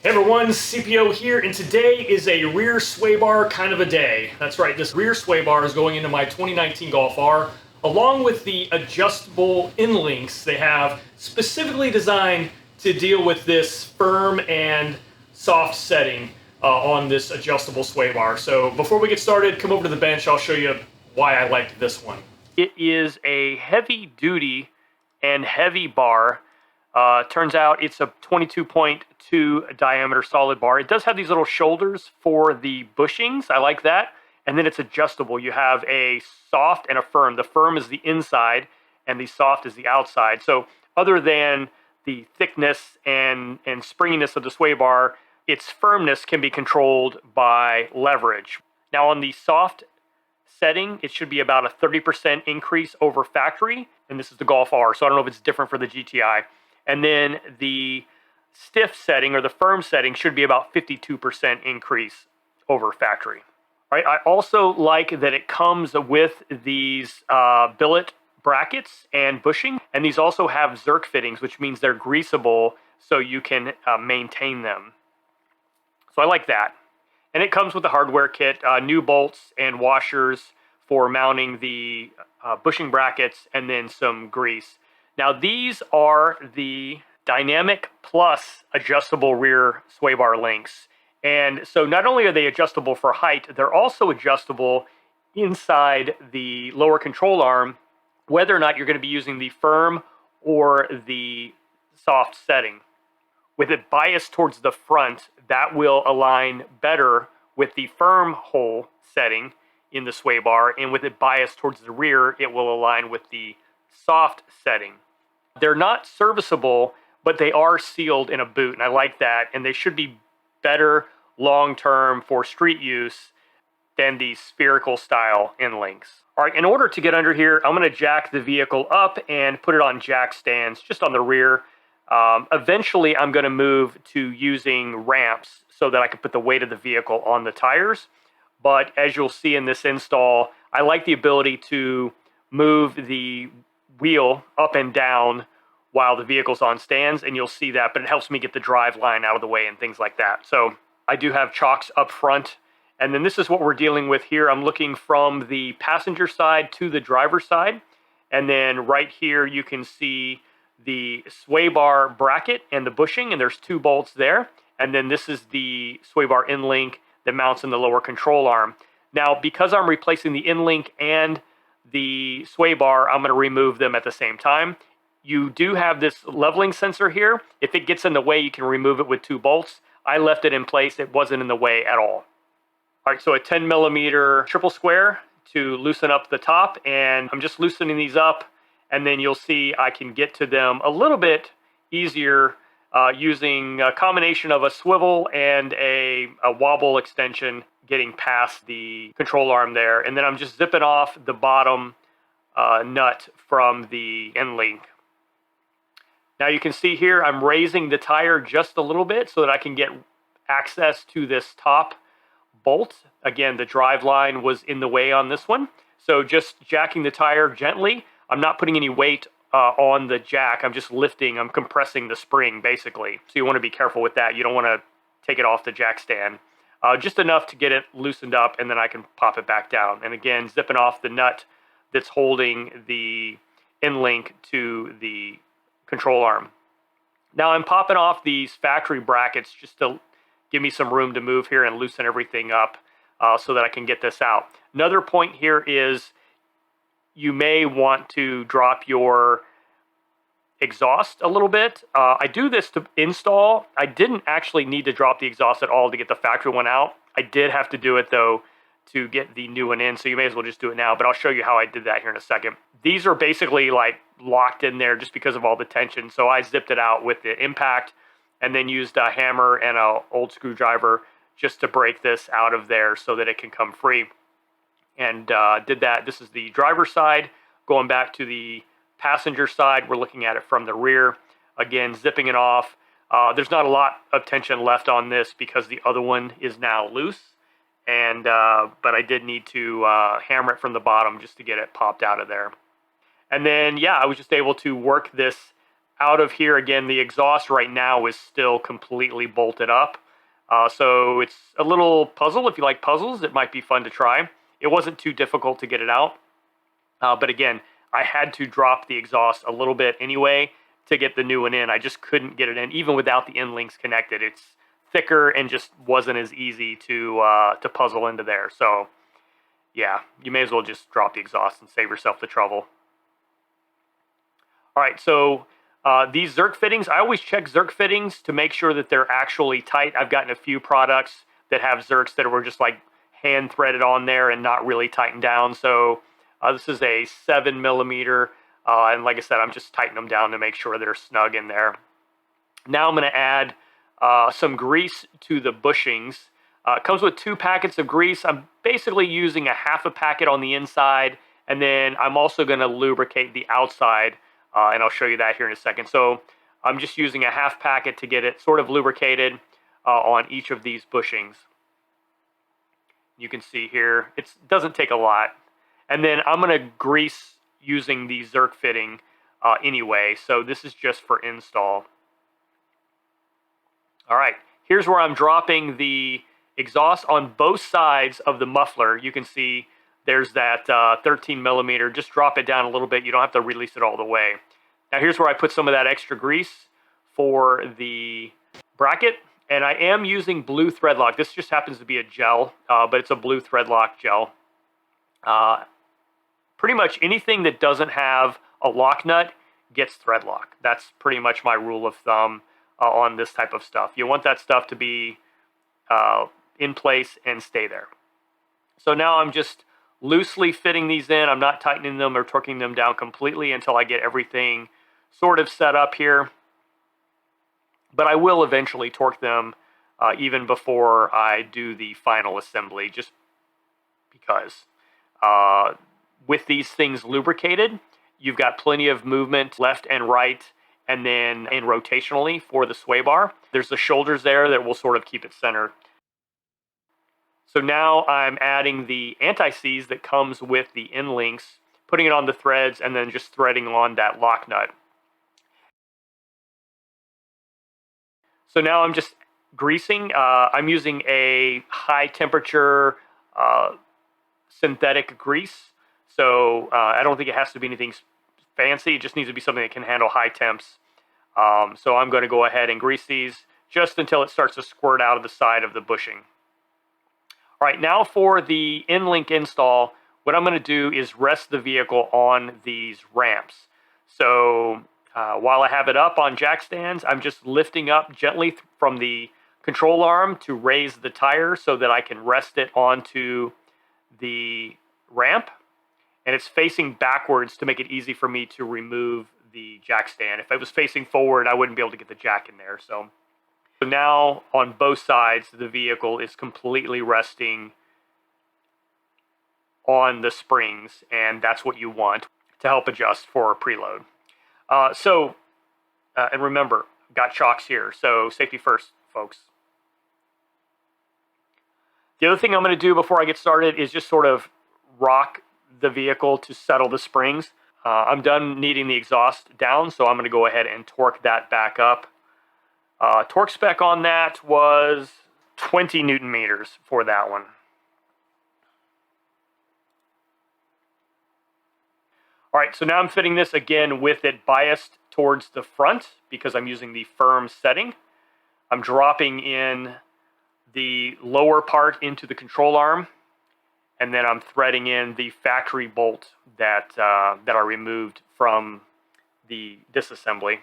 Hey everyone, CPO here, and today is a rear sway bar kind of a day. That's right, this rear sway bar is going into my 2019 Golf R, along with the adjustable end links they have specifically designed to deal with this firm and soft setting on this adjustable sway bar. So before we get started, come over to the bench, I'll show you why I liked this one. It is a heavy duty and heavy bar. Turns out it's a 22.2 diameter solid bar. It does have these little shoulders for the bushings. I like that. And then it's adjustable. You have a soft and a firm. The firm is the inside and the soft is the outside. So other than the thickness and springiness of the sway bar, its firmness can be controlled by leverage. Now on the soft setting, it should be about a 30% increase over factory. And this is the Golf R, so I don't know if it's different for the GTI. And then the stiff setting or the firm setting should be about 52% increase over factory. All right, I also like that it comes with these billet brackets and bushing, and these also have Zerk fittings, which means they're greasable so you can maintain them. So I like that. And it comes with a hardware kit, new bolts and washers for mounting the bushing brackets, and then some grease. Now these are the Dynamic Plus adjustable rear sway bar links. And so not only are they adjustable for height, they're also adjustable inside the lower control arm, whether or not you're going to be using the firm or the soft setting. With it biased towards the front, that will align better with the firm hole setting in the sway bar, and with it biased towards the rear, it will align with the soft setting. They're not serviceable, but they are sealed in a boot, and I like that, and they should be better long-term for street use than the spherical style end links. All right, in order to get under here, I'm going to jack the vehicle up and put it on jack stands just on the rear. Eventually, I'm going to move to using ramps so that I can put the weight of the vehicle on the tires. But as you'll see in this install, I like the ability to move the wheel up and down while the vehicle's on stands, and you'll see that, but it helps me get the drive line out of the way and things like that. So I do have chocks up front, and then this is what we're dealing with here. I'm looking from the passenger side to the driver's side, and then right here you can see the sway bar bracket and the bushing, and there's two bolts there. And then this is the sway bar end link that mounts in the lower control arm. Now, because I'm replacing the end link and the sway bar, I'm going to remove them at the same time. You do have this leveling sensor here. If it gets in the way, you can remove it with two bolts. I left it in place. It wasn't in the way at all. All right, so a 10 millimeter triple square to loosen up the top, and I'm just loosening these up, and then you'll see I can get to them a little bit easier using a combination of a swivel and a wobble extension, getting past the control arm there. And then I'm just zipping off the bottom nut from the end link. Now you can see here I'm raising the tire just a little bit so that I can get access to this top bolt. Again, the drive line was in the way on this one. So just jacking the tire gently. I'm not putting any weight on the jack. I'm just lifting, I'm compressing the spring basically. So you want to be careful with that. You don't want to take it off the jack stand. Just enough to get it loosened up, and then I can pop it back down. And again, zipping off the nut that's holding the end link to the control arm. Now I'm popping off these factory brackets just to give me some room to move here and loosen everything up so that I can get this out. Another point here is you may want to drop your exhaust a little bit. I do this to install. I didn't actually need to drop the exhaust at all to get the factory one out. I did have to do it though to get the new one in, so you may as well just do it now, but I'll show you how I did that here in a second. These are basically like locked in there just because of all the tension, so I zipped it out with the impact and then used a hammer and an old screwdriver just to break this out of there so that it can come free. And did that. This is the driver's side. Going back to the passenger side, we're looking at it from the rear. Again, zipping it off. There's not a lot of tension left on this because the other one is now loose. And but I did need to hammer it from the bottom just to get it popped out of there. And then, yeah, I was just able to work this out of here, again, the exhaust right now is still completely bolted up. So it's a little puzzle. If you like puzzles, it might be fun to try. It wasn't too difficult to get it out. But again, I had to drop the exhaust a little bit anyway to get the new one in. I just couldn't get it in, even without the end links connected. It's thicker and just wasn't as easy to puzzle into there. So yeah, you may as well just drop the exhaust and save yourself the trouble. All right, so these Zerk fittings, I always check Zerk fittings to make sure that they're actually tight. I've gotten a few products that have Zerks that were just like hand threaded on there and not really tightened down. So this is a 7mm, and like I said, I'm just tightening them down to make sure they're snug in there. Now I'm going to add some grease to the bushings. It comes with 2 packets of grease. I'm basically using a half a packet on the inside, and then I'm also going to lubricate the outside, and I'll show you that here in a second. So I'm just using a half packet to get it sort of lubricated on each of these bushings. You can see here, it doesn't take a lot. And then I'm going to grease using the Zerk fitting anyway, so this is just for install. All right, here's where I'm dropping the exhaust on both sides of the muffler. You can see there's that 13mm. Just drop it down a little bit. You don't have to release it all the way. Now here's where I put some of that extra grease for the bracket. And I am using blue thread lock. This just happens to be a gel, but it's a blue thread lock gel. Pretty much anything that doesn't have a lock nut gets thread lock. That's pretty much my rule of thumb on this type of stuff. You want that stuff to be in place and stay there. So now I'm just loosely fitting these in. I'm not tightening them or torquing them down completely until I get everything sort of set up here. But I will eventually torque them even before I do the final assembly, just because with these things lubricated, you've got plenty of movement left and right, and then in rotationally for the sway bar. There's the shoulders there that will sort of keep it centered. So now I'm adding the anti-seize that comes with the end links, putting it on the threads, and then just threading on that lock nut. So now I'm just greasing. I'm using a high temperature synthetic grease. So I don't think it has to be anything fancy. It just needs to be something that can handle high temps. So I'm going to go ahead and grease these just until it starts to squirt out of the side of the bushing. All right, now for the end link install, what I'm going to do is rest the vehicle on these ramps. So while I have it up on jack stands, I'm just lifting up gently from the control arm to raise the tire so that I can rest it onto the ramp. And it's facing backwards to make it easy for me to remove the jack stand. If I was facing forward, I wouldn't be able to get the jack in there. So now on both sides, the vehicle is completely resting on the springs, and that's what you want to help adjust for preload. And remember, got chocks here, so safety first, folks. The other thing I'm going to do before I get started is just sort of rock the vehicle to settle the springs. I'm done kneading the exhaust down, so I'm going to go ahead and torque that back up. Torque spec on that was 20 Newton meters for that one. All right, so now I'm fitting this again with it biased towards the front because I'm using the firm setting. I'm dropping in the lower part into the control arm, and then I'm threading in the factory bolt that I removed from the disassembly.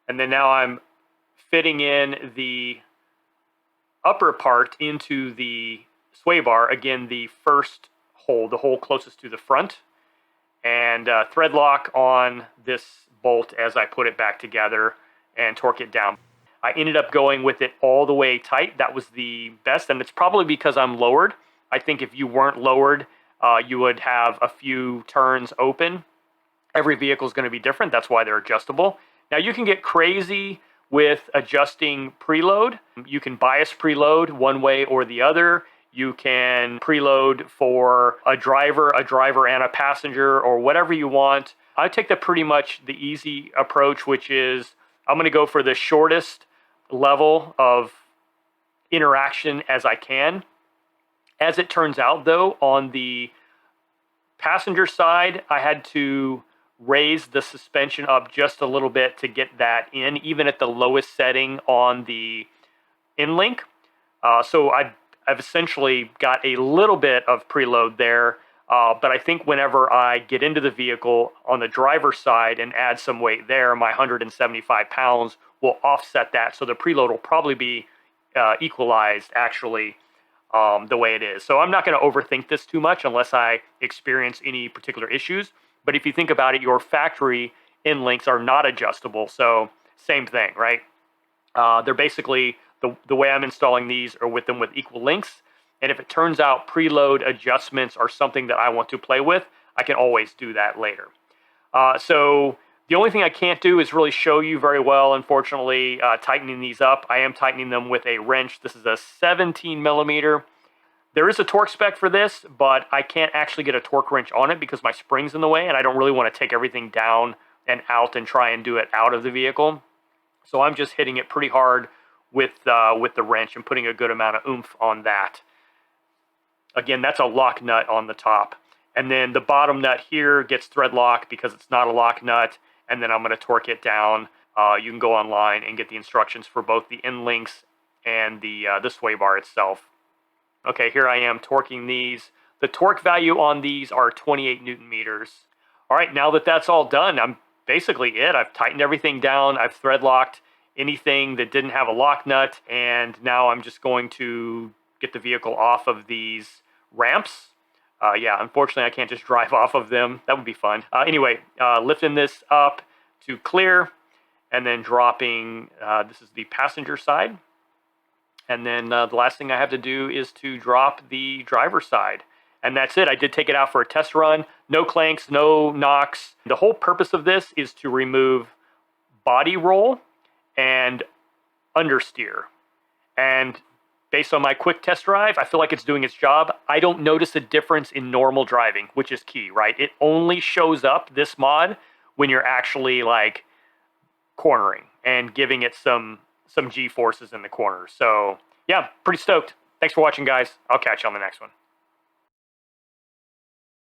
And then now I'm fitting in the upper part into the sway bar, again the first hole, the hole closest to the front, and thread lock on this bolt as I put it back together and torque it down. I ended up going with it all the way tight. That was the best, and it's probably because I'm lowered. I think if you weren't lowered, you would have a few turns open. Every vehicle is going to be different. That's why they're adjustable. Now you can get crazy with adjusting preload. You can bias preload one way or the other. You can preload for a driver and a passenger, or whatever you want. I take the pretty much the easy approach, which is I'm going to go for the shortest level of interaction as I can. As it turns out, though, on the passenger side, I had to raise the suspension up just a little bit to get that in, even at the lowest setting on the InLink. So I've essentially got a little bit of preload there, but I think whenever I get into the vehicle on the driver's side and add some weight there, my 175 pounds will offset that. So the preload will probably be equalized, actually, the way it is. So I'm not going to overthink this too much unless I experience any particular issues. But if you think about it, your factory InLinks are not adjustable. So same thing, right? They're basically, the way I'm installing these are with them with equal links. And if it turns out preload adjustments are something that I want to play with, I can always do that later. So the only thing I can't do is really show you very well, unfortunately, tightening these up. I am tightening them with a wrench. This is a 17 millimeter. There is a torque spec for this, but I can't actually get a torque wrench on it because my spring's in the way, and I don't really want to take everything down and out and try and do it out of the vehicle. So I'm just hitting it pretty hard with the wrench and putting a good amount of oomph on that. Again, that's a lock nut on the top. And then the bottom nut here gets thread locked because it's not a lock nut. And then I'm going to torque it down. You can go online and get the instructions for both the InLinks and the Swaybar itself. Okay, here I am torquing these. The torque value on these are 28 Newton meters. All right, now that that's all done, I'm basically it. I've tightened everything down. I've thread locked anything that didn't have a lock nut. And now I'm just going to get the vehicle off of these ramps. Yeah, unfortunately, I can't just drive off of them. That would be fun. Anyway, lifting this up to clear and then dropping, this is the passenger side. And then the last thing I have to do is to drop the driver's side. And that's it. I did take it out for a test run. No clanks, no knocks. The whole purpose of this is to remove body roll and understeer. And based on my quick test drive, I feel like it's doing its job. I don't notice a difference in normal driving, which is key, right? It only shows up, this mod, when you're actually like cornering and giving it some G-forces in the corners. So yeah, pretty stoked. Thanks for watching, guys. I'll catch you on the next one.